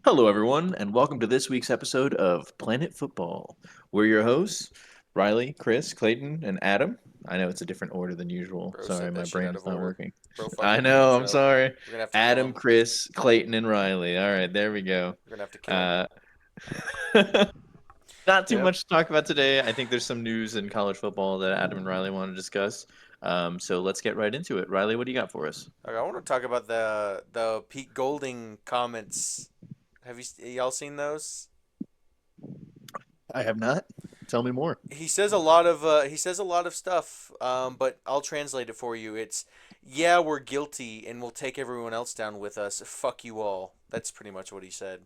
Hello, everyone, and welcome to this week's episode of Planet Football. We're your hosts, Riley, Chris, Clayton, and Adam. I know it's a different order than usual. Bro Sorry, said my that shit brain out is of not order. working. Bro fucked I up the know, I'm intro. sorry. We're gonna have to kill Adam, him. Chris, Clayton, and Riley. All right, there we go. We're gonna have to kill him. Uh, not too Yep. much to talk about today. I think there's some news in college football that Adam and Riley want to discuss. So let's get right into it. Riley, what do you got for us? Okay, I want to talk about the Pete Golding comments. Have y'all seen those? I have not. Tell me more. He says a lot of stuff. But I'll translate it for you. It's yeah, we're guilty and we'll take everyone else down with us. Fuck you all. That's pretty much what he said.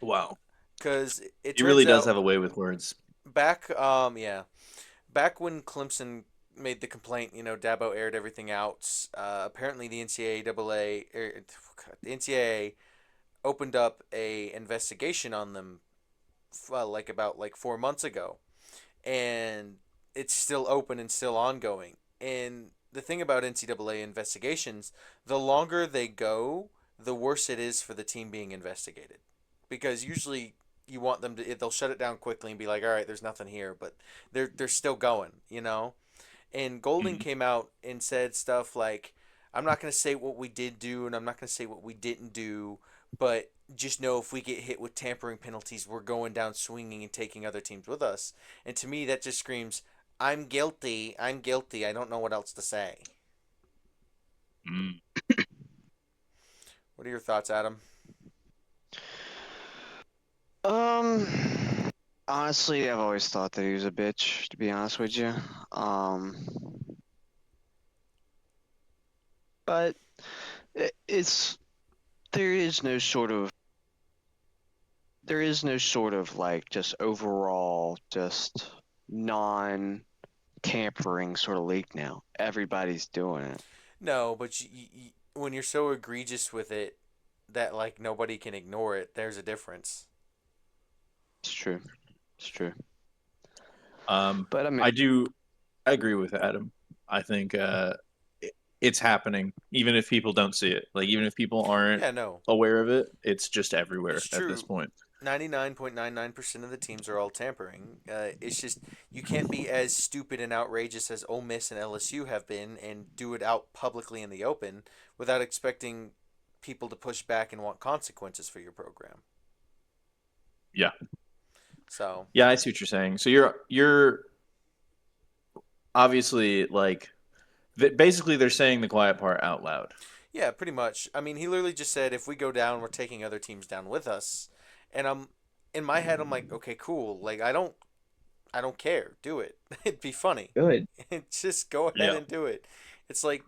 Wow. Cause it He really turns does out have a way with words. back when Clemson made the complaint, Dabo aired everything out. Apparently, the NCAA opened up a investigation on them, about 4 months ago, and it's still open and still ongoing. And the thing about NCAA investigations, the longer they go, the worse it is for the team being investigated, because usually you want them to they'll shut it down quickly and be like, all right, there's nothing here, but they're still going. And Golding Mhm. came out and said stuff like, I'm not going to say what we did do and I'm not going to say what we didn't do, but just know if we get hit with tampering penalties, we're going down swinging and taking other teams with us. And to me, that just screams, I'm guilty. I'm guilty. I don't know what else to say. Mm. What are your thoughts, Adam? Um, Honestly, I've always thought that he was a bitch, to be honest with you. Um, but it's there is no sort of like just overall just non-tampering sort of leak now. Everybody's doing it. No, but when you're so egregious with it that nobody can ignore it, there's a difference. It's true. It's true. Um, But I mean, I do. I agree with Adam. I think it's happening, even if people don't see it. Like even if people aren't Yeah, no, aware of it, it's just it's everywhere at this true. point. 99.99% of the teams are all tampering. It's just you can't be as stupid and outrageous as Ole Miss and LSU have been and do it out publicly in the open without expecting people to push back and want consequences for your program. Yeah, So, yeah, I see what you're saying. So you're obviously like basically they're saying the quiet part out loud. yeah, pretty much. I mean, he literally just said if we go down, we're taking other teams down with us. And I'm in my head I'm like, okay, cool. Like I don't care. Do it. It'd be funny. Good. Just go ahead Yeah, and do it. It's like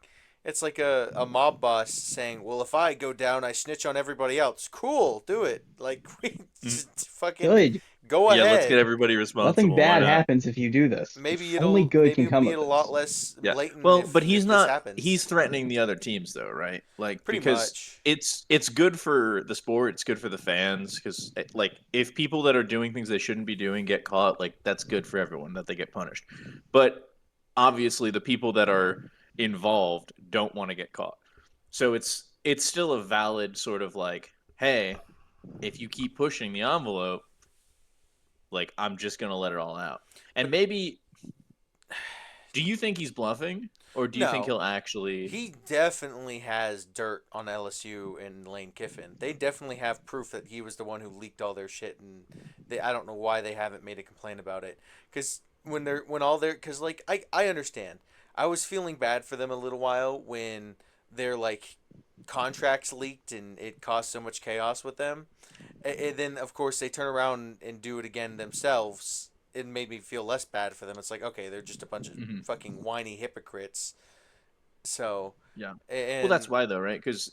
a mob boss saying, "Well, if I go down, I snitch on everybody else." Cool, do it. Like we Mhm. just fucking Good. go Yeah. Let's get ahead. everybody Nothing responsible. Why bad not? happens if you do this. Maybe Only it'll good maybe can it'll come be of a lot this. less Yeah. blatant Well, but if he's this not. He's happens. threatening the other teams though, right? Like Pretty because much. it's good for the sport. It's good for the fans because like if people that are doing things they shouldn't be doing get caught, like that's good for everyone that they get punished. But obviously, the people that are involved don't want to get caught. So it's still a valid sort of like, hey, if you keep pushing the envelope, like I'm just gonna let it all out. And But maybe do you think he's bluffing? Or do you think no, he'll actually he definitely has dirt on LSU and Lane Kiffin. They definitely have proof that he was the one who leaked all their shit, and I don't know why they haven't made a complaint about it. Because when all their because I understand. I was feeling bad for them a little while when their contracts leaked and it caused so much chaos with them. And then of course they turn around and do it again themselves. It made me feel less bad for them. It's like, okay, they're just a bunch of Mhm. fucking whiny hypocrites. So, Yeah. Well, that's and why though, right? Because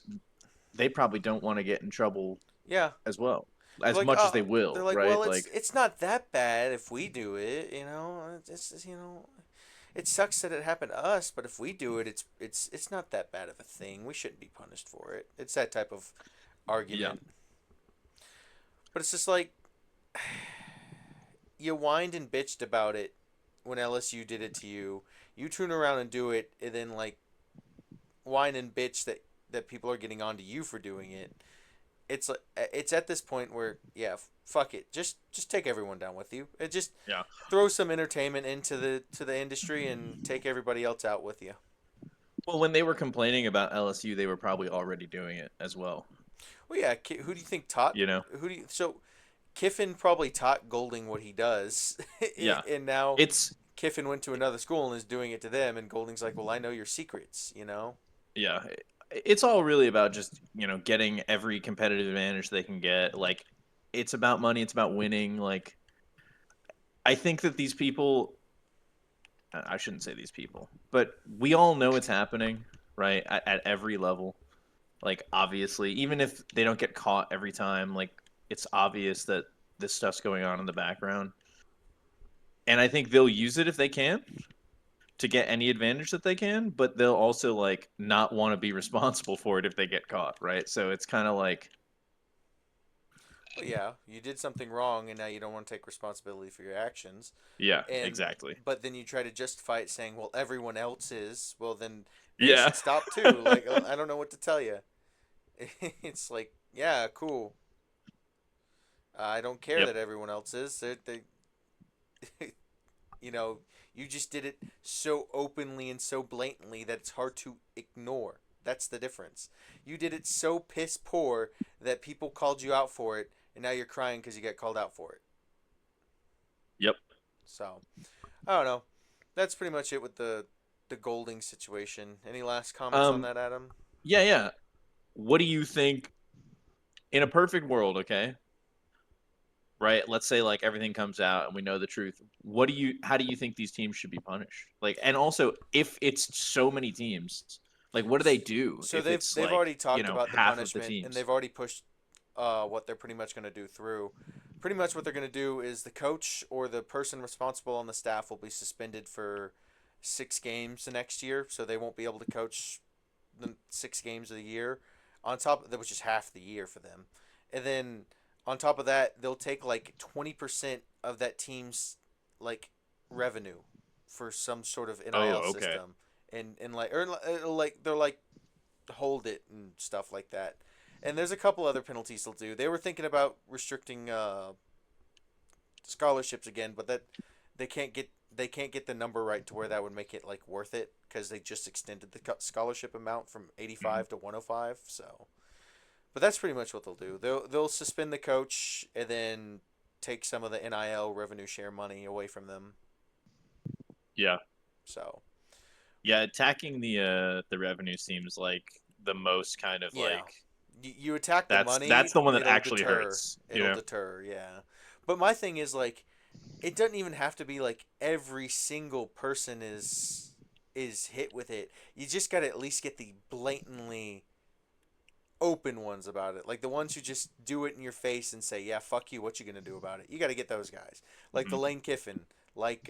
they probably don't want to get in trouble yeah, as well, they're as like, much as they they're will, like, right? well, it's Like, it's not that bad if we do it, it sucks that it happened to us, but if we do it, it's not that bad of a thing. We shouldn't be punished for it. It's that type of yeah, argument. But it's just like you whined and bitched about it when LSU did it to you. You turn around and do it, and then whine and bitch that people are getting onto you for doing it. it's at this point where yeah, fuck it, just take everyone down with you. It just Yeah. throw some entertainment into the industry and take everybody else out with you. Well, when they were complaining about LSU, they were probably already doing it as well. Well, yeah, who do you think taught? You know? So Kiffin probably taught Golding what he does, Yeah. and now It's Kiffin went to another school and is doing it to them, and Golding's like, well, I know your secrets, you know. yeah. It's all really about just, getting every competitive advantage they can get. Like it's about money, it's about winning. Like I think that these people I shouldn't say these people, but we all know it's happening, right? At every level. Like obviously, even if they don't get caught every time, like it's obvious that this stuff's going on in the background. And I think they'll use it if they can to get any advantage that they can, but they'll also like not want to be responsible for it if they get caught, right? So it's kind of like Well, yeah, you did something wrong, and now you don't want to take responsibility for your actions, yeah, and exactly. but then you try to justify it saying, well, everyone else is. Well, then they Yeah. should stop too. Like I don't know what to tell you. It's like, yeah, cool. I don't care Yep. that everyone else is. You know, you just did it so openly and so blatantly that it's hard to ignore. That's the difference. You did it so piss poor that people called you out for it, and now you're crying because you get called out for it. Yep. So, I don't know. That's pretty much it with the Golding situation. Any last comments on Um that, Adam? yeah, yeah. What do you think in a perfect world, okay? Right? Let's say like everything comes out and we know the truth. How do you think these teams should be punished? Like and also if it's so many teams, like what do they do So if it's they've like, already talked about the half of the punishment, and teams? they've already pushed what they're pretty much going to do through. Pretty much what they're going to do is the coach or the person responsible on the staff will be suspended for 6 games the next year, so they won't be able to coach the 6 games of the year. On top of that, which is half the year for them, and then on top of that, they'll take like 20% of that team's like revenue for some sort of Oh, NIL okay. system, and like or like they're like hold it and stuff like that. And there's a couple other penalties they'll do. They were thinking about restricting scholarships again, but that they can't get the number right to where that would make it like worth it because they just extended the scholarship amount from Mhm. 85 to 105. So, but that's pretty much what they'll do. They'll suspend the coach and then take some of the NIL revenue share money away from them. Yeah. So Yeah, attacking the revenue seems like the most kind of yeah, like you attack the that's money, the one that it'll actually deter. hurts, you It'll know? deter. Yeah, but my thing is like it doesn't even have to be like every single person is hit with it. You just got to at least get the blatantly open ones about it. Like the ones who just do it in your face and say, "Yeah, fuck you. What you going to do about it?" You got to get those guys. Like the Mhm. Lane Kiffin, like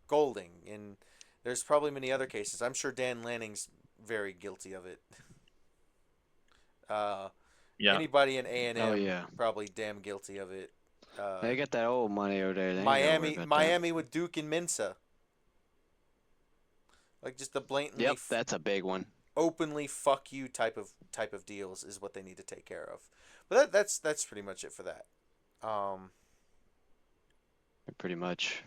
Golding, and there's probably many other cases. I'm sure Dan Lanning's very guilty of it. Uh Yeah. Anybody in Oh A&M yeah, probably damn guilty of it. Uh they got that old money over there. They ain't gotta worry Miami about that. Miami with Duke and Mensa. Like just the blatantly Yep, that's a big one. openly fuck you type of deals is what they need to take care of. But that's pretty much it for that. Um, Pretty much.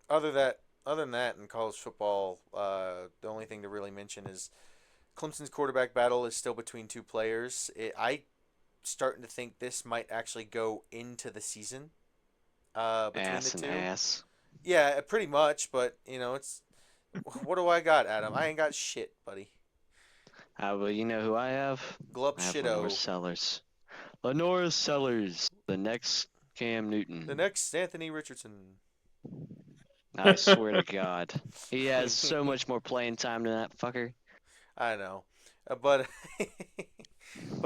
other than that, in college football, the only thing to really mention is Clemson's quarterback battle is still between two players. I starting to think this might actually go into the season. Between the Ass and two, ass. yeah, pretty much. But it's what do I got, Adam? I ain't got shit, buddy. Well, you know who I have? Glup I have Lenore shito. Sellers. Lenore Sellers, the next Cam The Newton. next Anthony Richardson. I swear to God. He has so much more playing time than that fucker. I know, but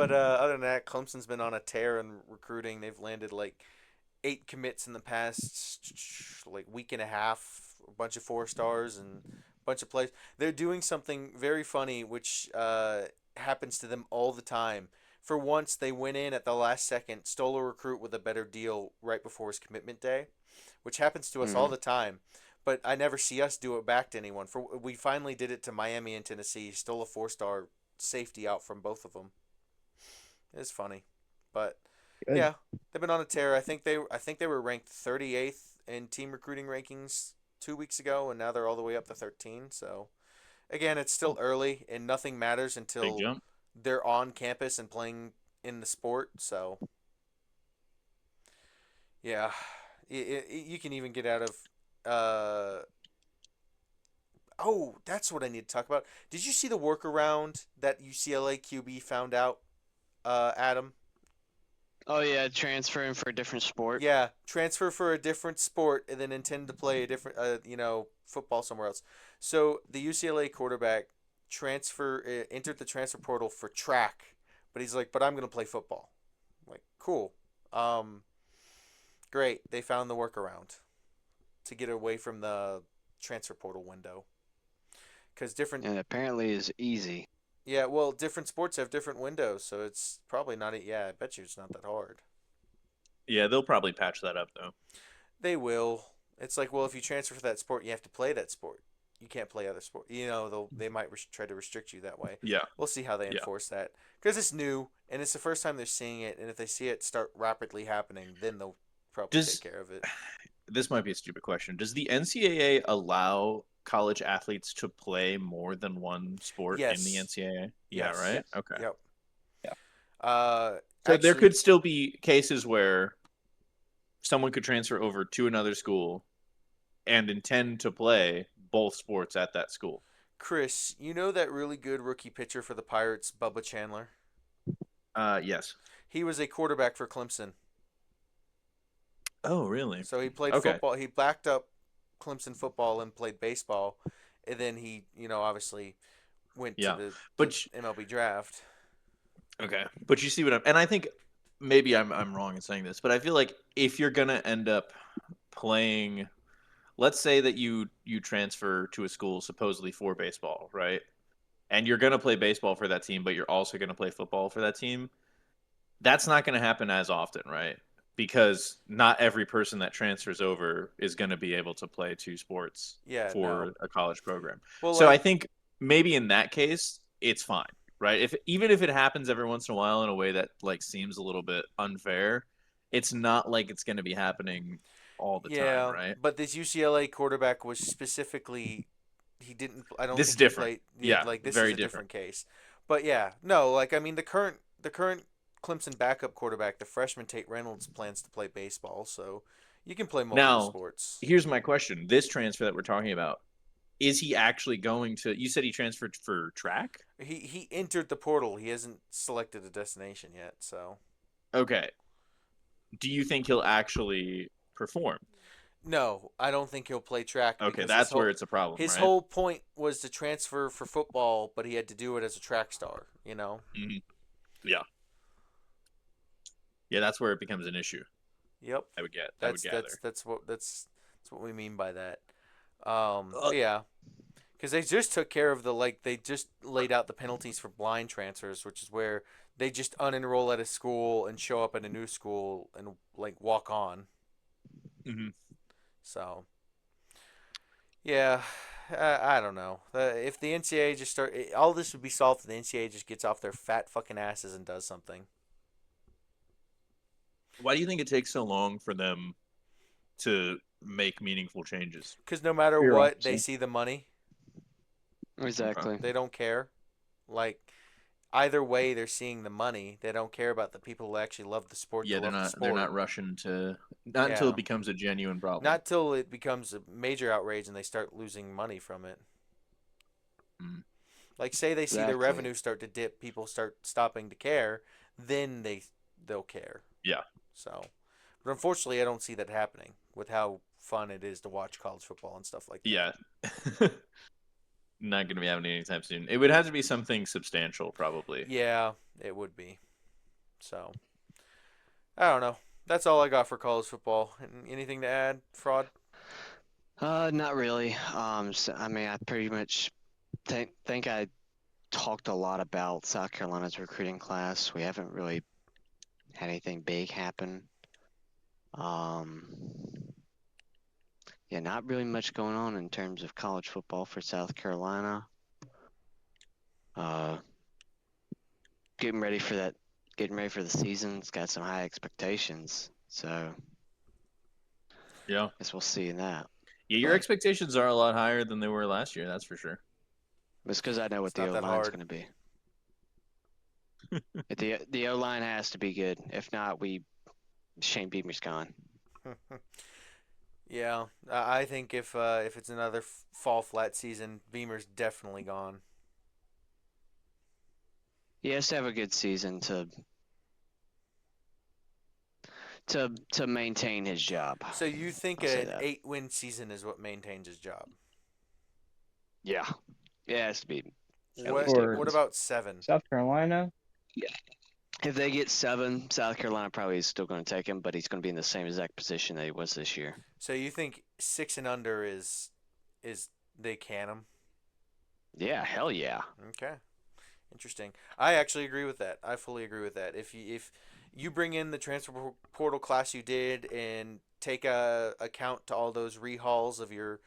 other than that, Clemson's been on a tear in recruiting. They've landed like 8 commits in the past like week and a half. A bunch of 4 stars and a bunch of plays. They're doing something very funny, which happens to them all the time. For once, they went in at the last second, stole a recruit with a better deal right before his commitment day, which happens to us all Mm. the time. But I never see us do it back to anyone. We finally did it to Miami and Tennessee. Stole a 4 star safety out from both of them. It's funny, but Good. yeah, they've been on a tear. I think they were ranked 38th in team recruiting rankings 2 weeks ago, and now they're all the way up to 13. So again, it's still early, and nothing matters Big until jump. they're on campus and playing in the sport. So yeah, you can even get out of. Uh, oh, that's what I need to talk about. Did you see the workaround that UCLA QB found out, Adam? Oh yeah, transferring for a different sport. Yeah, transfer for a different sport and then intend to play a different, football somewhere else. So the UCLA quarterback entered the transfer portal for track, but he's like, but I'm gonna play football. I'm like, cool. Um, Great. They found the workaround to get away from the transfer portal window. Because different, And apparently is easy. yeah, well, different sports have different windows, so it's probably not. Yeah, I bet you it's not that hard. Yeah, they'll probably patch that up though. They will. It's like, well, if you transfer for that sport, you have to play that sport. You can't play other sport. They might try to restrict you that way. Yeah, We'll see how they yeah. enforce that because it's new and it's the first time they're seeing it. And if they see it start rapidly happening, then they'll probably take Does care of it. this might be a stupid question? Does the NCAA allow college athletes to play more than one sport in the Yes. NCAA? Yeah, Yes. right. Okay. Yep. Yeah. So there Actually, could still be cases where someone could transfer over to another school and intend to play both sports at that school. Chris, you know that really good rookie pitcher for the Pirates, Bubba Chandler? Yes. He was a quarterback for Clemson. Oh, really? So he played Okay. football. He backed up Clemson football and played baseball. And then he, obviously went to Yeah. the But MLB draft. okay. But you see what I'm and I think maybe I'm wrong in saying this, but I feel like if you're going to end up playing, let's say that you transfer to a school supposedly for baseball, right? And you're going to play baseball for that team, but you're also going to play football for that team. That's not going to happen as often, right? Because not every person that transfers over is going to be able to play two sports Yeah, no. for a college program. Well, So I like, think maybe in that case, it's fine, right? If even if it happens every once in a while in a way that like seems a little bit unfair, it's not like it's going to be happening all the time, yeah, right? but this UCLA quarterback was specifically, he didn't, I don't This is think he different. played, yeah, Yeah, like, this is very a different. different case. But yeah, no, like, I mean, the current Clemson backup quarterback, the freshman Tate Reynolds, plans to play baseball, so you can play multiple Now, sports. here's my question. This transfer that we're talking about, is he actually going to you said he transferred for track? He entered the portal. He hasn't selected a destination yet, so Okay. Do you think he'll actually perform? no, I don't think he'll play track Okay, because that's where it's a problem, his right? whole point was to transfer for football, but he had to do it as a track star, you know? Hmm. Yeah. Yeah, that's where it becomes an issue. Yep. I would That's gather. that's that's what we mean by that. Uh, But yeah, because they just took care of they just laid out the penalties for blind transfers, which is where they just unenroll at a school and show up at a new school and like walk on. mhm. So yeah, I don't know. If the NCAA just all this would be solved if the NCAA just gets off their fat fucking asses and does something. Why do you think it takes so long for them to make meaningful changes? Because no matter what, they Bureaucracy. see the money. Okay. Exactly. They don't care. Like either way, they're seeing the money. They don't care about the people who actually love the sport to Yeah, love the they're sport. not rushing to not until Yeah. it becomes a genuine problem. Not till it becomes a major outrage and they start losing money from it. Mm. Like say they see the Exactly. revenue start to dip, people start stopping to care, then they'll care. Yeah. So, but unfortunately, I don't see that happening with how fun it is to watch college football and stuff like that. Yeah. Not going to be happening anytime soon. It would have to be something substantial, probably. Yeah, it would be. So, I don't know. That's all I got for college football. Anything to add, Fraud? Not really. I mean, I pretty much think I talked a lot about South Carolina's recruiting class. We haven't really had anything big happen. Um, yeah, not really much going on in terms of college football for South Carolina. Uh, getting ready for that getting ready for the season. It's got some high expectations. So Yeah. guess we'll see in that. Yeah, your But expectations are a lot higher than they were last year, that's for sure. it's because I know what It's the not O that line's hard. going to be. The O line has to be good. If not, Shane Beamer's gone. Yeah, I think if it's another fall flat season, Beamer's definitely gone. He has to have a good season to maintain his job. So you think I'll say an that. 8-win season is what maintains his job? Yeah, it has to be at What least eight For what wins. about 7? South Carolina, If they get 7, South Carolina probably is still going to take him, but he's going to be in the same exact position that he was this year. So you think 6 and under is they can him? Yeah, hell yeah. Okay, interesting. I actually agree with that. I fully agree with that. If you bring in the transfer portal class you did and take a account to all those rehauls of your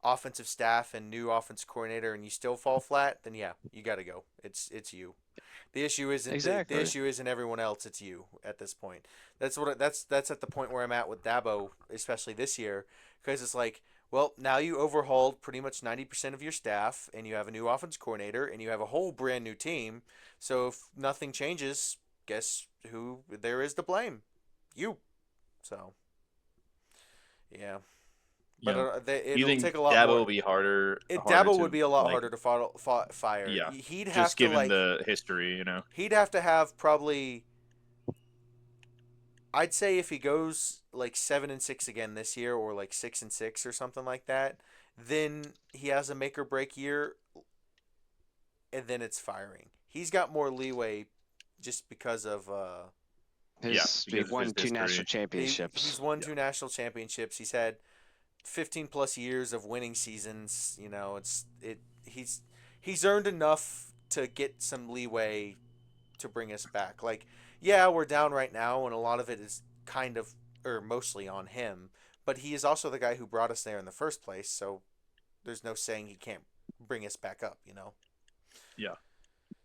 offensive staff and new offense coordinator, and you still fall flat, then yeah, you got to go. It's you. The Exactly. issue isn't everyone else. It's you at this point. That's at the point where I'm at with Dabo, especially this year, because it's like, well, now you overhauled pretty much 90% of your staff, and you have a new offense coordinator, and you have a whole brand new team. So if nothing changes, guess who there is to blame? You. So yeah, but Yeah. You it'll think take a lot Dabo more. will be harder Dabo would to be a lot like harder to fire. yeah, He'd have just to given like the history, you know. he'd have to have probably, I'd say if he goes like 7-6 again this year, or like 6-6 or something like that, then he has a make or break year, and then it's firing. He's got more leeway just because of Yeah, He because of his won 2 national history. he's championships. won Yeah. 2 national championships. He's had 15 plus years of winning seasons. He's earned enough to get some leeway to bring us back. Like, yeah, we're down right now, and a lot of it is kind of, or mostly on him. But he is also the guy who brought us there in the first place. So there's no saying he can't bring us back up. Yeah.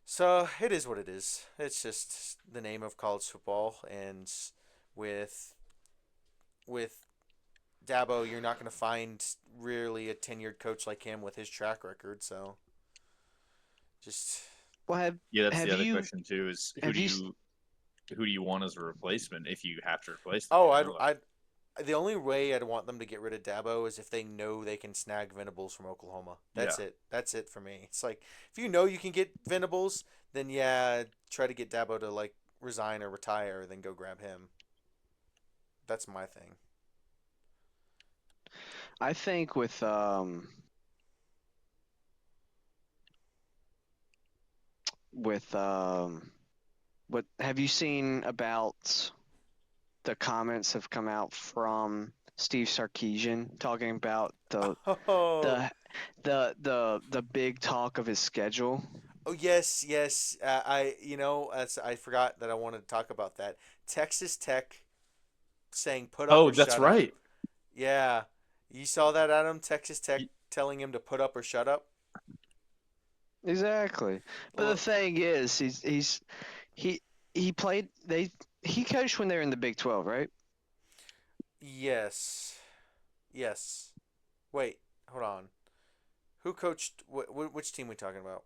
So it is what it is. It's just the name of college football, and with with Dabo, you're not going to find really a tenured coach like him with his track record. So just Well, Yeah, that's have the other you question too is have you who do you want as a replacement if you have to replace them, oh, you I'd know? Like, I the only way I'd want them to get rid of Dabo is if they know they can snag Venables from Oklahoma. That's yeah. it. That's it for me. It's like, if you know you can get Venables, then yeah, try to get Dabo to like resign or retire, then go grab him. That's my thing. I think with what have you seen about the comments have come out from Steve Sarkisian talking about Oh, the the big talk of his schedule. oh yes, yes. I forgot that I wanted to talk about that. Texas Tech saying put up Oh, or that's shut up. right. Yeah, you saw that, Adam? Texas Tech Y- telling him to put up or shut up. Exactly. But the Well, thing is, he he played he coached when they were in the Big 12, right? yes, yes. Wait, hold on. Who coached? Which team we talking about?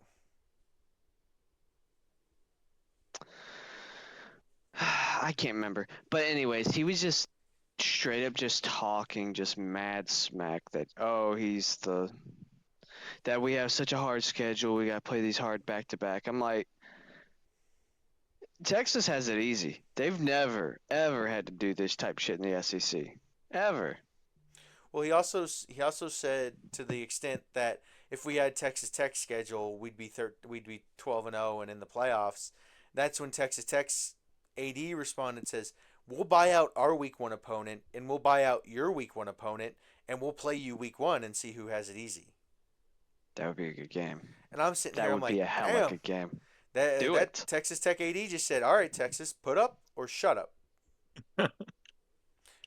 I can't remember. But anyways, he was just straight up just talking just mad smack that he's the that we have such a hard schedule, we got to play these hard back to back. I'm like, Texas has it easy. They've never ever had to do this type shit in the SEC. Ever. Well, he also said to the extent that if we had Texas Tech schedule, we'd be 12-0 and in the playoffs. That's when Texas Tech's AD responded, says, "We'll buy out our week 1 opponent, and we'll buy out your week 1 opponent, and we'll play you week 1 and see who has it easy." That would be a good game. And I'm sitting That here, I'm would be like, a hella damn, good game. that Do that it. Texas Tech AD just said, "All right, Texas, put up or shut up,"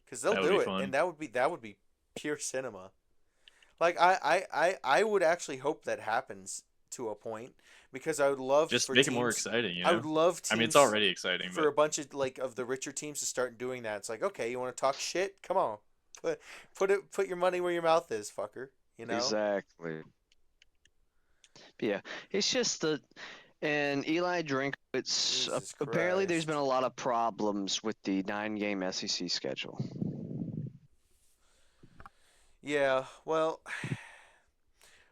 because they'll That would be do it, and fun. that would be pure cinema. Like I would actually hope that happens to a point, because I would love Just for make it more teams. exciting, I would love I mean, it's teams already exciting, for but a bunch of of the richer teams to start doing that. It's like, okay, you want to talk shit? Come on, put your money where your mouth is, fucker. You know? Exactly. Yeah, it's just the and Eli Drinkowitz. Jesus Apparently, there's been Christ. a lot of problems with the 9-game SEC schedule. Yeah. Well,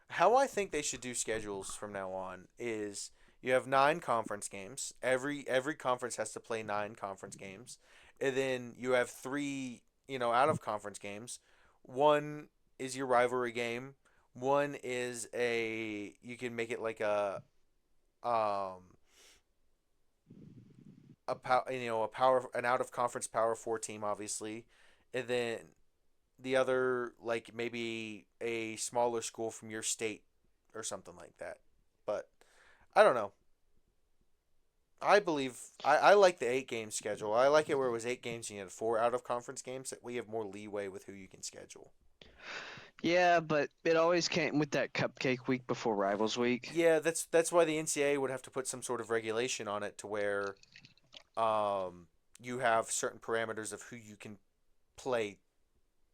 how I think they should do schedules from now on is you have 9 conference games. Every conference has to play 9 conference games, and then you have 3 out of conference games. One is your rivalry game. One is you can make it like um a power an out of conference Power 4 team, obviously, and then the other, like, maybe a smaller school from your state or something like that. But I don't know. I like the 8-game schedule. I like it where it was 8 games and you had 4 out of conference games. That we have more leeway with who you can schedule. Yeah, but it always came with that cupcake week before Rivals Week. Yeah, that's why the NCAA would have to put some sort of regulation on it to where you have certain parameters of who you can play.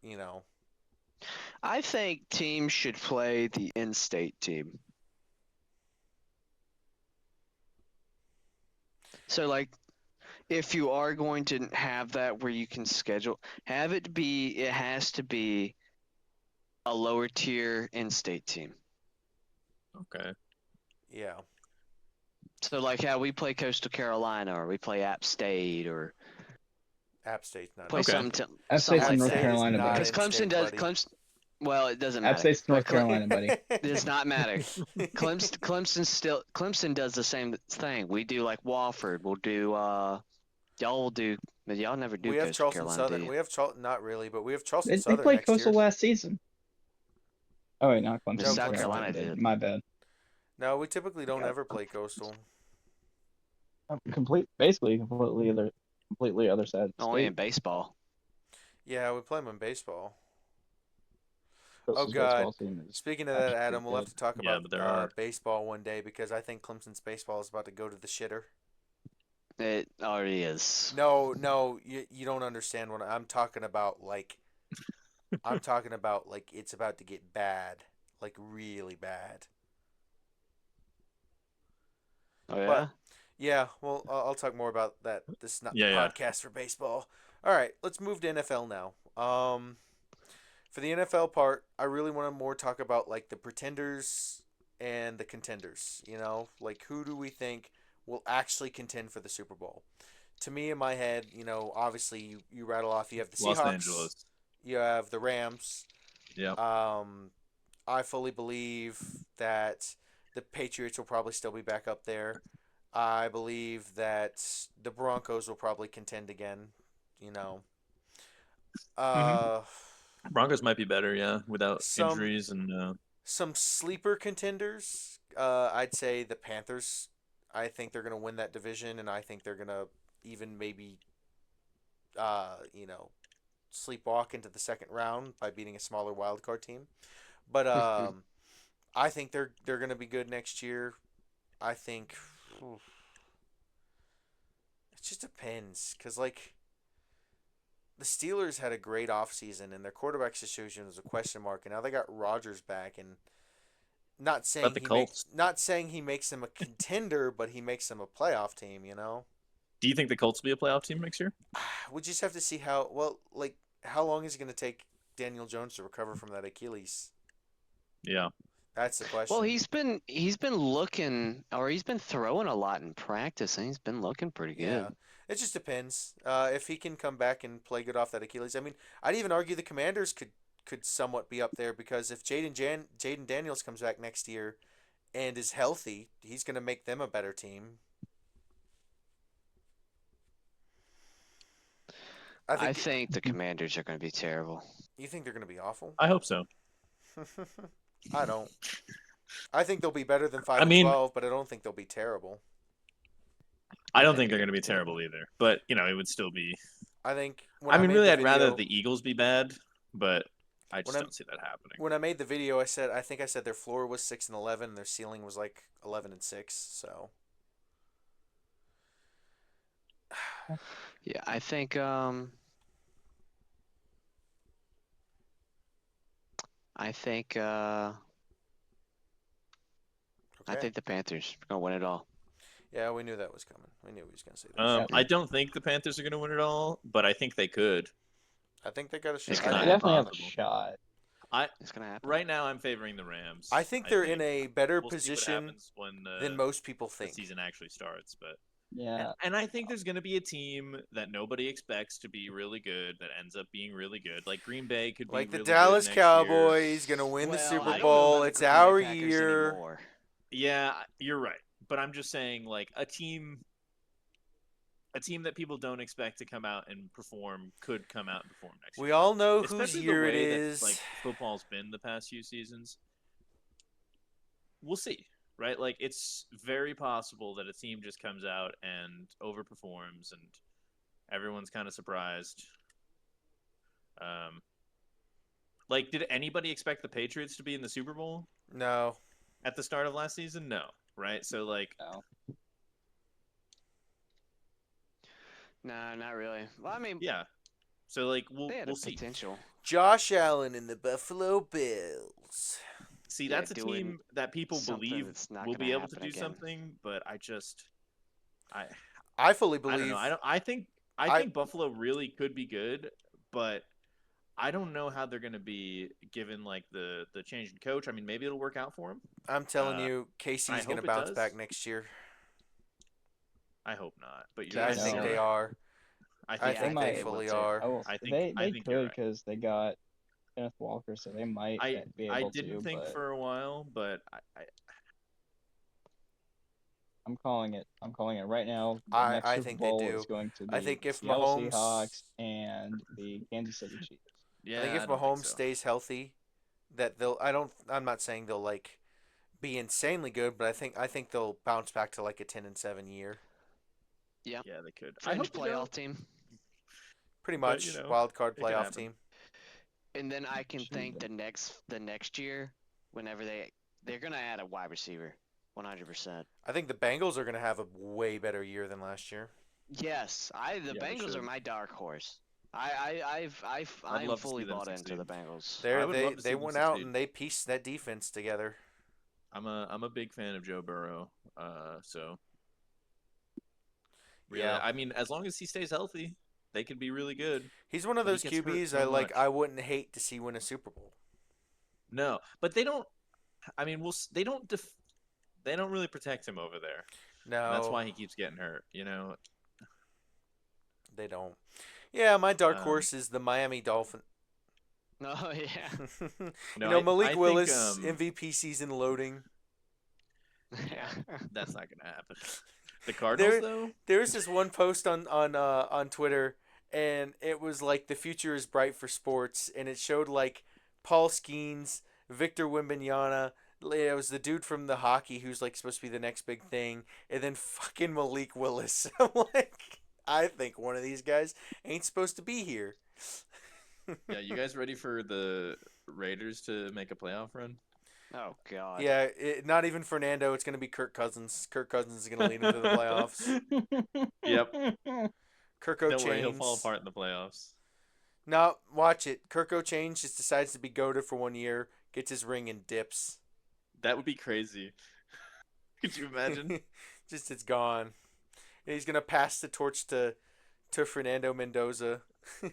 You know. I think teams should play the in-state team. So, like, if you are going to have that where you can schedule, it has to be a lower tier in-state team. okay. Yeah. So, like how we play Coastal Carolina or we play App State or App State's not play Okay. something, App something State's like in North State that. is Carolina, not buddy. Because Clemson in-state, does, buddy. well, it doesn't App matter. State's But North Carolina, buddy. it does not matter. Clemson does the same thing. We do like Wofford. We'll do y'all will do, but y'all never do We have Coastal Charleston Carolina, do Southern. you? We have not really, but we have Charleston They Southern played next Coastal year. last season. Oh wait, not But Clemson. No, South Clemson Carolina did. did. My bad. No, we typically don't Got ever play Coastal. Completely other side of the Only in state. baseball. Yeah, we play them in baseball. Oh Coastal's God. baseball team is Speaking of that, actually Adam, pretty we'll have good. to talk Yeah, about but there are. baseball one day because I think Clemson's baseball is about to go to the shitter. It already is. No, you don't understand what I'm talking about. I'm talking about like it's about to get bad, like really bad. Oh yeah. But yeah, well, I'll talk more about that. This is not the Yeah. podcast for baseball. All right, let's move to NFL now. For the NFL part, I really want to more talk about like the pretenders and the contenders. Like who do we think will actually contend for the Super Bowl? To me, in my head, obviously you rattle off. You have the Los Seahawks, Angeles. you have the Rams. Yeah. I fully believe that the Patriots will probably still be back up there. I believe that the Broncos will probably contend again. You know, uh, Broncos might be better, yeah, without some injuries and some sleeper contenders. I'd say the Panthers. I think they're gonna win that division, and I think they're gonna even maybe, you know, sleepwalk into the second round by beating a smaller wild card team. But I think they're gonna be good next year. I think oof, it just depends, cause like the Steelers had a great offseason and their quarterback situation was a question mark, and now they got Rodgers back, and about the Colts. not saying he makes them a contender, but he makes them a playoff team. Do you think the Colts will be a playoff team next year? We just have to see how long is it going to take Daniel Jones to recover from that Achilles? Yeah. That's the question. Well, he's been looking, or he's been throwing a lot in practice, and he's been looking pretty Yeah, good. it just depends. If he can come back and play good off that Achilles. I mean, I'd even argue the Commanders could somewhat be up there because if Jaden Daniels comes back next year and is healthy, he's going to make them a better team. I think the Commanders are going to be terrible. You think they're going to be awful? I hope so. I don't. I think they'll be better than 5 I and mean- 12, but I don't think they'll be terrible. I don't think they're going to be terrible either, but it would still be. I think when I mean, made really, the I'd rather video- the Eagles be bad, but I just When don't see that happening. When I made the video, I think I said their floor was 6-11, and their ceiling was like 11-6. So Yeah, I think I think I okay. think the Panthers are gonna win it all. Yeah, we knew that was coming. We knew he was gonna say that. Yeah. I don't think the Panthers are going to win it all, but I think they could. I think they got a It's shot. They gonna definitely happen. have a shot. It's gonna happen. Right now, I'm favoring the Rams. I think they're in a better we'll see what position happens when than most people the think. season actually starts. But Yeah. and I think there's going to be a team that nobody expects to be really good that ends up being really good. Like Green Bay could be Like the really Dallas good next Cowboys gonna win the Well, Super I don't know Bowl. about the It's Green Bay our Packers year. anymore. year. Yeah, you're right. But I'm just saying, like a team that people don't expect to come out and perform could come out and perform next year. We all know whose Especially year the it way is. that like football's been the past few seasons. We'll see, right? Like it's very possible that a team just comes out and overperforms, and everyone's kind of surprised. Like, did anybody expect the Patriots to be in the Super Bowl No. at the start of last season? No, right? So like, No. No, not really. Well, I mean, yeah. So like, they had we'll a see. potential. Josh Allen and the Buffalo Bills. See, Yeah, that's a doing team that people something believe that's not will gonna be able to happen do again. something, but I I fully I don't believe. know. I think Buffalo really could be good, but I don't know how they're going to be given like the change in coach. I mean, maybe it'll work out for them. I'm telling you, I KC's gonna hope it bounce does. back next year. I hope not, but Yeah, I you're think No. they are. I I think Yeah, think I they think they will fully too. are. I think They you're could right. because they got Kenneth Walker, so they might be I able didn't to. think But for a while, but I'm calling it. I'm calling it right now. The I next Super think they Bowl do. is going to I be think the if Seattle Mahomes- Seahawks and the Kansas City Chiefs. yeah, I think if don't think Mahomes so. stays healthy, that they'll. I'm not saying they'll like be insanely good, but I think they'll bounce back to like a 10-7 year. Yeah, they could. I Fringe hope they playoff don't, team. Pretty but, much wild card it could playoff happen. team. And then I can Should think be. the next year, whenever they're gonna add a wide receiver, 100%. I think the Bengals are gonna have a way better year than last year. Yes, the Yeah, they Bengals are should. my dark horse. I'm love to fully see them bought into succeed. the Bengals. I would love to see They them went out succeed. and they pieced that defense together. I'm a big fan of Joe Burrow. So really, Yeah. I mean, as long as he stays healthy, they could be really good. He's one of But he those gets hurt QBs so much. I wouldn't hate to see win a Super Bowl. No, but they don't. I mean, they don't. They don't really protect him over there. No, And that's why he keeps getting hurt. You know. they don't. Yeah, my dark Um, horse is the Miami Dolphins. Oh yeah. No, Malik I think, Willis MVP season loading. that's not gonna happen. The Cardinals, There, though. there's this one post on Twitter, and it was like the future is bright for sports, and it showed like Paul Skeens, Victor Wembanyama. It was the dude from the hockey who's like supposed to be the next big thing, and then fucking Malik Willis. I'm like, I think one of these guys ain't supposed to be here. Yeah, you guys ready for the Raiders to make a playoff run? Oh god. Yeah, not even Fernando. It's gonna be Kirk Cousins. Kirk Cousins is gonna lead him to the playoffs. Yep. Kirk Don't worry, he'll O'Chains. fall apart in the playoffs. No, watch it. Kirk O'Chains just decides to be goated for 1 year, gets his ring, and dips. That would be crazy. Could you imagine? Just it's gone. And he's gonna pass the torch to Fernando Mendoza.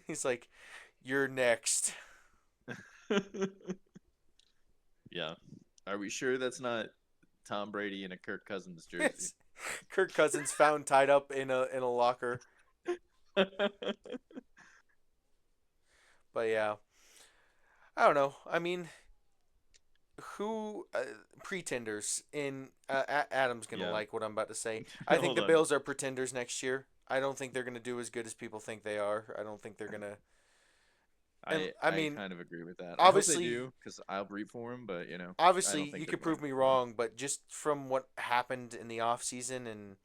He's like, "You're next." Yeah. Are we sure that's not Tom Brady in a Kirk Cousins jersey? Kirk Cousins found tied up in a locker. But yeah, I don't know. I mean, who pretenders in Adam's gonna Yeah. like what I'm about to say. I think Hold the on. Bills are pretenders next year. I don't think they're gonna do as good as people think they are. I don't think they're gonna. I I mean, kind of agree with that. obviously- I hope they do because I'll root for them, but I Obviously, don't think you they're could prove going me to. wrong, but just from what happened in the off season and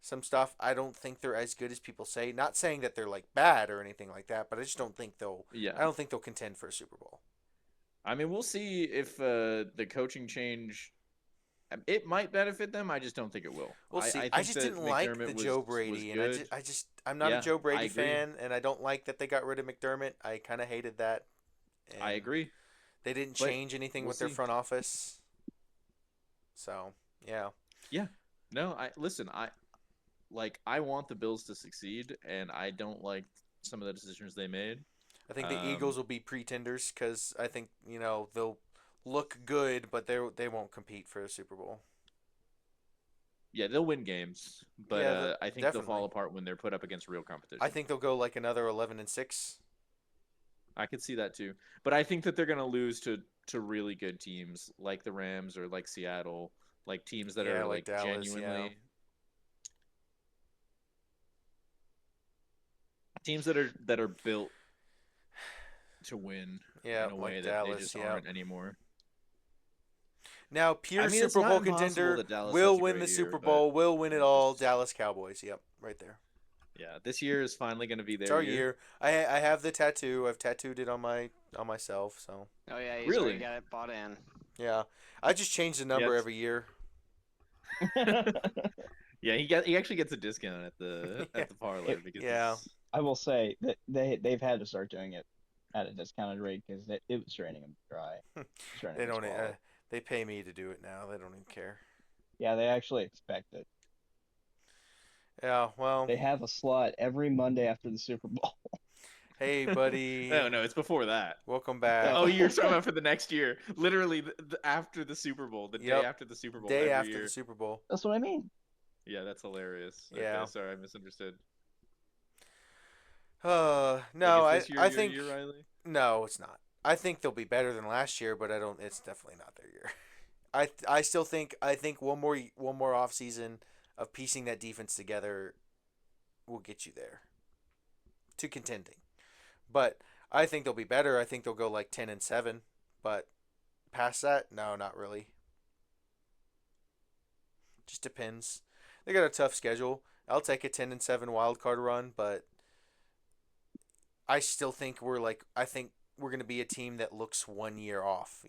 some stuff, I don't think they're as good as people say. Not saying that they're like bad or anything like that, but I just don't think they'll. I Yeah. don't think they'll contend for a Super Bowl. I mean, we'll see if the coaching change. It might benefit them. I just don't think it will. We'll see. I I think just that didn't like McDermott the Joe was Brady, and good. I'm not a Yeah, Joe I Brady agree. fan, and I don't like that they got rid of McDermott. I kind of hated that, I and agree. they didn't But change anything we'll with their see. front office. So yeah, Yeah. No, I listen. I want the Bills to succeed, and I don't like some of the decisions they made. I think the Eagles Um, will be pretenders because I think they'll look good, but they won't compete for a Super Bowl. yeah, they'll win games, but Yeah, I think they'll fall definitely. apart when they're put up against real I competition. think they'll go like another 11-6. I could see that too, but I think that they're going to lose to really good teams like the Rams or like Seattle, like teams that Yeah, are like like Dallas. Yeah. genuinely teams that are built to win Yeah, in a way like that they Dallas. just Yeah. aren't anymore. Now, I pure mean, it's Super not Bowl impossible contender that Dallas will has a win great the year, Super but Bowl, will win it they're all. just Dallas Cowboys. Yep, right there. yeah. This year is finally going to be It's their our year. year. I have the tattoo. I've tattooed it on myself. So Oh yeah, he's already Really? got it bought in. yeah, I just change the number Yeah, every year. yeah. He actually gets a discount at the parlor It, because Yeah, it's I will say that they've had to start doing it at a discounted rate because it was draining them dry. It's draining they his don't. wallet. They pay me to do it now. They don't even care. Yeah, they actually expect it. Yeah. Well, They have a slot every Monday after the Super Bowl. hey, buddy. no, it's before that. Welcome back. Oh, Oh, you're talking about for the next year. Literally after the Super Bowl, the day Yep. after the Super Bowl Day every after the year. Super Bowl. that's what I mean. Yeah, that's hilarious. Okay, Yeah. sorry, I misunderstood. Like, No. is I this I your think year, Riley? no, it's not. I think they'll be better than last year, but I don't. It's definitely not their year. I still think one more off season of piecing that defense together will get you there to contending. But I think they'll be better. I think they'll go like 10-7. But past that, no, not really. Just depends. They got a tough schedule. I'll take a 10-7 wild card run, but I still think I think we're gonna be a team that looks 1 year off.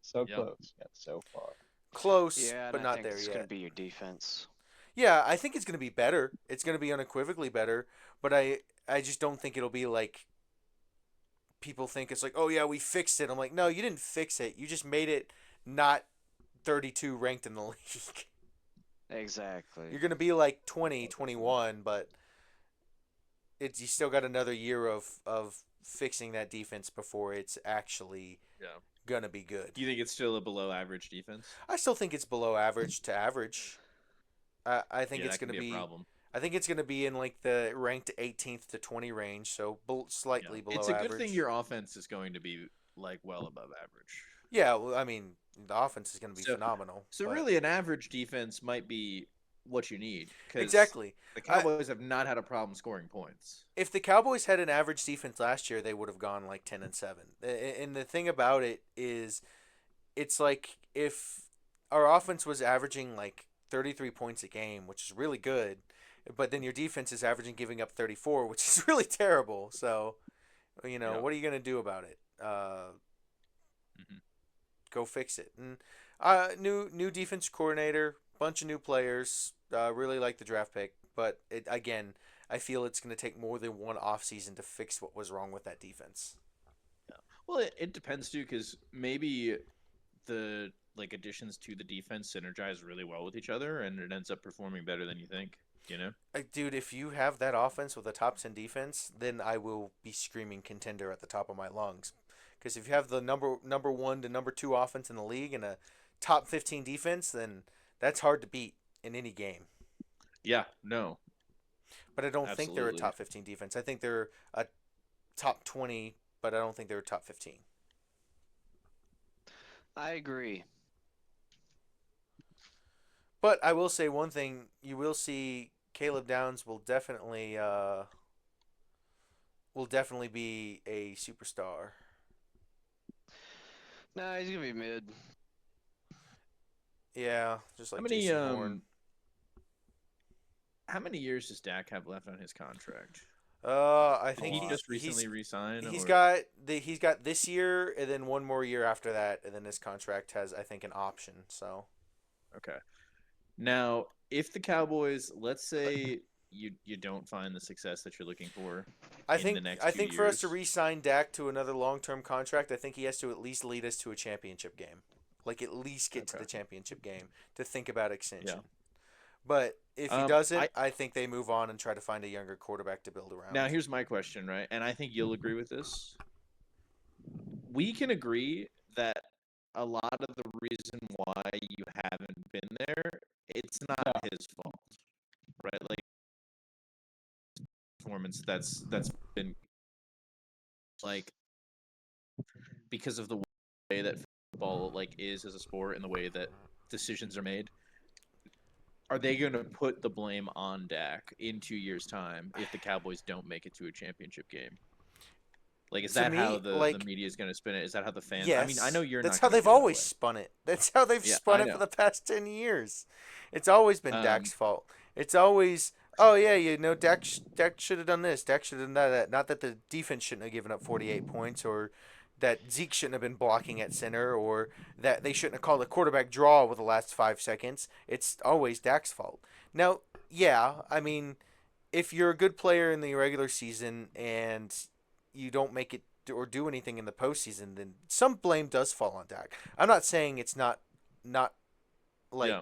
So Yep. close, yet so far. Close, Yeah, and but I not think there it's going yet. to be your defense. Yeah, I think it's gonna be better. It's gonna be unequivocally better, but I just don't think it'll be like people think it's like, oh yeah, we fixed it. I'm like, no, you didn't fix it. You just made it not 32 ranked in the league. Exactly. You're gonna be like 20, 21, but you still got another year of fixing that defense before it's actually Yeah. gonna be good. Do you think it's still a below average defense? I still think it's below average to average. I think Yeah, it's that could gonna be a be. problem. I think it's gonna be in like the ranked 18th to 20 range, so Yeah. slightly It's below a good thing average. your offense is going to be like well above average. Yeah, well, I mean, the offense is gonna be So phenomenal. so But really an average defense might be what you need cuz exactly. the I, Cowboys have not had a problem scoring points. if the Cowboys had an average defense last year, they would have gone like 10-7. And the thing about it is, it's like if our offense was averaging like 33 points a game, which is really good, but then your defense is averaging giving up 34, which is really terrible. So, Yeah. what are you gonna do about it? Mhm. Go fix it. And new defense coordinator, bunch of new players. Really like the draft pick, but again, I feel it's going to take more than one offseason to fix what was wrong with that defense. Yeah. Well, it depends too, because maybe the like additions to the defense synergize really well with each other, and it ends up performing better than you think. You know? Dude, if you have that offense with a top 10 defense, then I will be screaming contender at the top of my lungs. Because if you have the number one to number two offense in the league and a top 15 defense, then that's hard to beat in any game. Yeah. No. But I don't think they're a Absolutely. top 15 defense. I think they're a top 20, but I don't think they're top 15. I agree. But I will say one thing: you will see Caleb Downs will definitely be a superstar. No, he's gonna be mid. Yeah, just How like many Jason Horn. how many years does Dak have left on his contract? I Did think he he's just recently re-signed? he's or- got this year and then one more year after that, and then his contract has, I think, an option. So Okay. Now, if the Cowboys, let's say you don't find the success that you're looking for I in the think next 2 for us to years, re-sign Dak to another long-term contract, I think he has to at least lead us to a championship game, like at least get to Okay. the championship game to think about extension. Yeah. But if he I doesn't, I think they move on and try to find a younger quarterback to build around. now here's my question, right? And I think you'll agree with this. We can agree that a lot of the reason why you haven't been there, it's not his fault, right? Like performance that's been like because of the way that football like is as a sport and the way that decisions are made. Are they going to put the blame on Dak in 2 years' time if the Cowboys don't make it to a championship game? Like, is To that me, how the like, media is going to spin it? Is that how the fans? yes, I mean, I know you're that's not how going to they've feel that always way. spun it. That's how they've Yeah, spun I it for know. the past 10 years. It's always been Um, Dak's fault. It's always, oh yeah, Dak should have done this. Dak should have done that. Not that the defense shouldn't have given up 48 points, or that Zeke shouldn't have been blocking at center, or that they shouldn't have called a quarterback draw with the last 5 seconds. It's always Dak's fault. Now, yeah, I mean, if you're a good player in the regular season and you don't make it or do anything in the postseason, then some blame does fall on Dak. I'm not saying it's not like Yeah.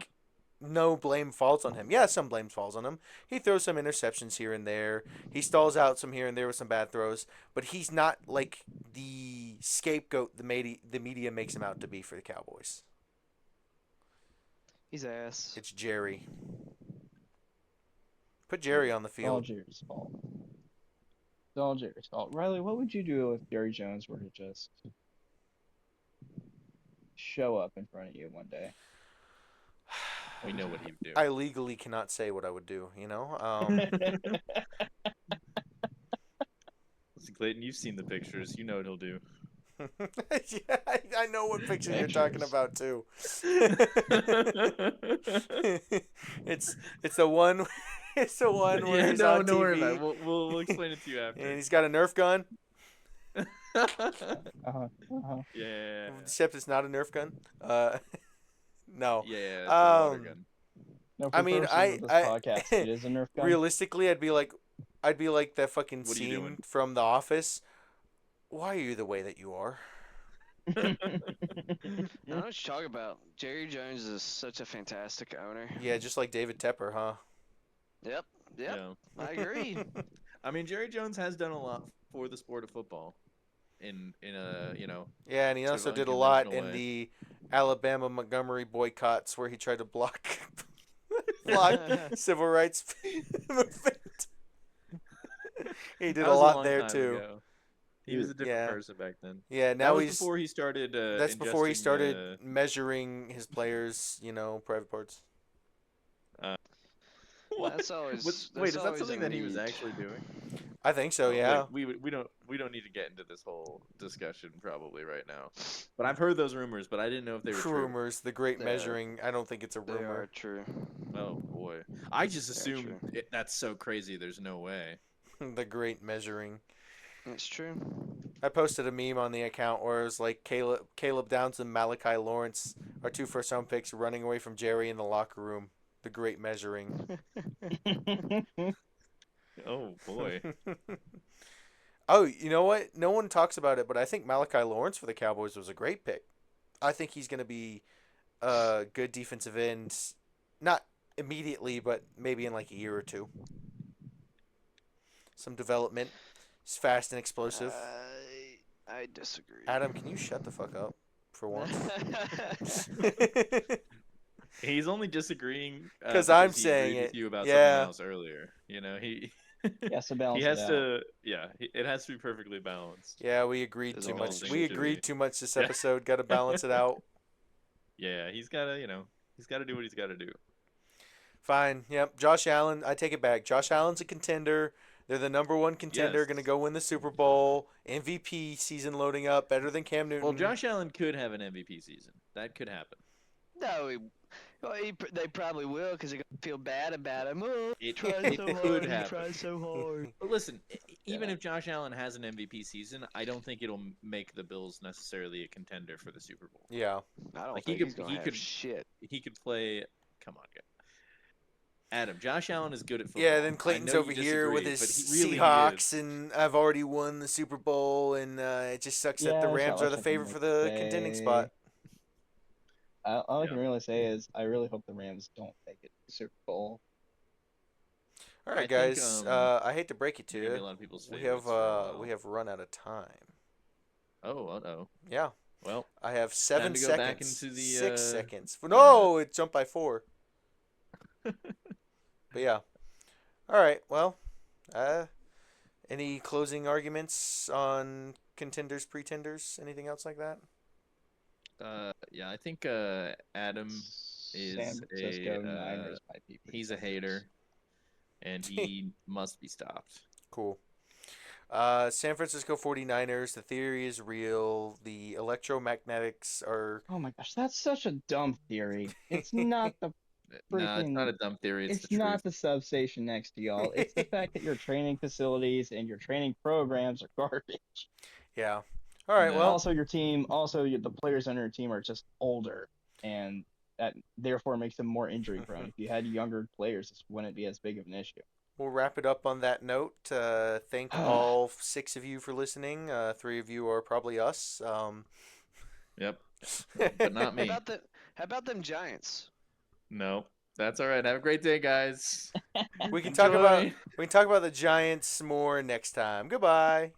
no blame falls on him. Yeah, some blame falls on him. He throws some interceptions here and there. He stalls out some here and there with some bad throws, but he's not like the scapegoat the media makes him out to be for the Cowboys. He's ass. It's Jerry. Put Jerry on the It's all field. Jerry's fault. It's all Jerry's fault. Riley, what would you do if Jerry Jones were to just show up in front of you one day? We know what he would do. I legally cannot say what I would do, you know? Listen, Clayton, you've seen the pictures. You know what he'll do. Yeah, I know what picture you're talking Pictures. about too. it's the one it's the one where he's on don't worry TV about it. We'll explain it to you and after. he's got a Nerf gun. Yeah. Except it's not a Nerf gun. No. Yeah, it's a water Um, gun. No, for I mean, purposes of this podcast, it is a Nerf gun. Realistically, I'd be like that fucking What are you scene doing? from The Office. Why are you the way that you are? I don't know what you're talking about. Jerry Jones is such a fantastic owner. Yeah, just like David Tepper, huh? Yep. Yeah. I agree. I mean, Jerry Jones has done a lot for the sport of football in a, Yeah, and he sort of also did a lot in unconventional way. the Alabama Montgomery boycotts where he tried to block civil rights movement. He did That a was lot long there time too. ago. He was a different Yeah. person back then. Yeah, That now was he's before he started. that's before he ingesting, started measuring his players, private parts. What? That's always. Wait, is that's that always something a that he was need. actually doing? I think so, Wait, yeah. we don't need to get into this whole discussion probably right now. But I've heard those rumors, but I didn't know if they were true. Rumors, the great They are- measuring. I don't think it's a They are rumor. true. Oh boy, I just They are assumed true. that's so crazy. There's no way. The great measuring. It's true. I posted a meme on the account where it was like Caleb Downs and Malachi Lawrence are 2 first-round picks running away from Jerry in the locker room. The great measuring. Oh boy. Oh, you know what? No one talks about it, but I think Malachi Lawrence for the Cowboys was a great pick. I think he's going to be a good defensive end, not immediately, but maybe in like a year or two. Some development. He's fast and explosive. I disagree. Adam, can you shut the fuck up for once? He's only disagreeing 'Cause I'm he saying agreed it. with you about Yeah. something else earlier. He Yes, to balance he has it out. to. Yeah, it has to be perfectly balanced. Yeah, we agreed There's too a much. whole We thing to agreed be- too much this Yeah. episode. Got to balance it out. Yeah, he's gotta. He's gotta do what he's gotta do. Fine. Yep. Josh Allen. I take it back. Josh Allen's a contender. They're the number one contender. Yes. Going to go win the Super Bowl. MVP season loading up. Better than Cam Newton. Well, Josh Allen could have an MVP season. That could happen. No, Well, they probably will because they're gonna feel bad about him. Oh, It tried so could hard. He happen. tried so hard. But listen, even Yeah. if Josh Allen has an MVP season, I don't think it'll make the Bills necessarily a contender for the Super Bowl. Yeah. I don't Like, he think could- he's gonna he have could- shit. He could play. Come on, guys. Adam, Josh Allen is good at football. Yeah, then I Clayton's know over you here with disagree, his but he really Seahawks, is. and I've already won the Super Bowl, and it just sucks that the Yeah, Rams are the Josh, I favorite can for the say- contending spot. All I Yeah. can really say is I really hope the Rams don't make it to the Super Bowl. All I right, think, guys. I hate to break it to They're gonna be a you. lot of people's We favorites have for a while. we have run out of time. Oh, uh-oh. Yeah, Well, I have 7 to go seconds. back into the, 6 seconds. No, it jumped by 4. But yeah. All right. Well, any closing arguments on contenders, pretenders, anything else like that? yeah, I think Adam is San Francisco a Niners might be he's a hater, and he must be stopped. Cool. San Francisco 49ers, the theory is real. The electromagnetics are. Oh my gosh, that's such a dumb theory. It's not the No, it's not freaking- a dumb theory. It's it's the not truth. the substation next to y'all. It's the fact that your training facilities and your training programs are garbage. Yeah. All right. No. Well, Also, the players on your team are just older, and that therefore makes them more injury prone. If you had younger players, this wouldn't be as big of an issue. we'll wrap it up on that note. Thank all 6 of you for listening. 3 of you are probably us. Yep, but not me. How about them Giants? No, that's all right. Have a great day, guys. We can talk about Enjoy. we can talk about the Giants more next time. Goodbye.